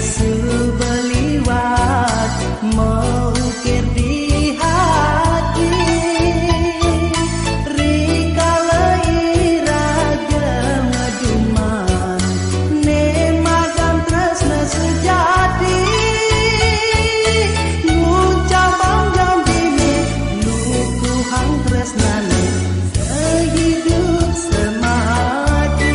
sebeliwat mengukir di hati rikala iraga ngaduman nemagan tresna sejati ngucapang janjine lukuhang tresnane sehidup semati.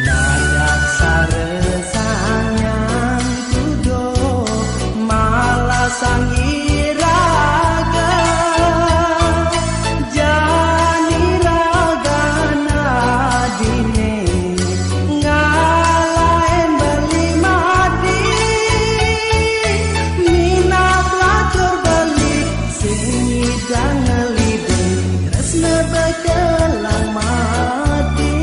Nadak saresanyang tudo malah sang iraga jani ragana dine ngalaen beli mati minat lacur balik sing idang ngelideng tresna bekelang mati.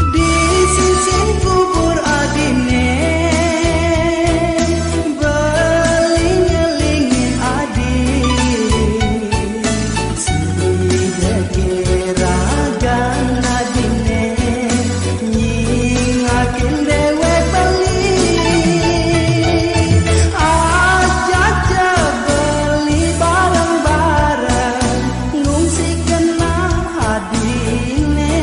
Di sisin kubur adine beling-elingin adi sideke ragan adine nyingakin dewe beli aja beli bareng-bareng ngungsi kena adine.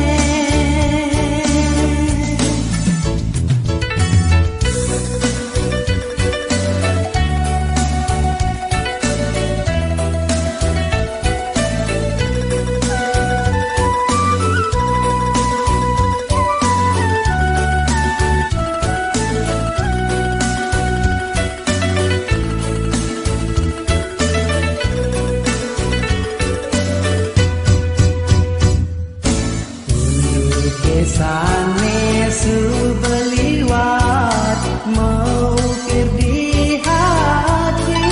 Kesane sebeliwat mengukir di hati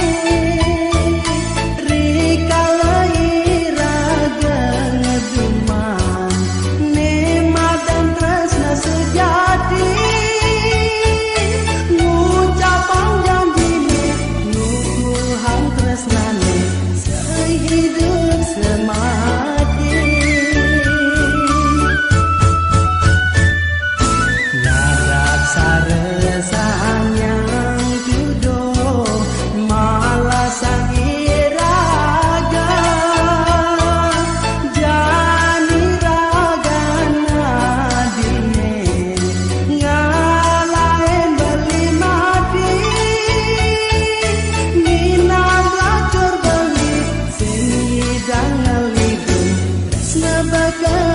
rikala iraga ngeduman nemadan tresna sejati ngucapang janjine nukuhang tresnane sehidup semati. Nadak saresanyang tudo malah sang iraga jani ragana dine ngalaen beli mati minat lacur beli sing idang ngelideng tresna bakal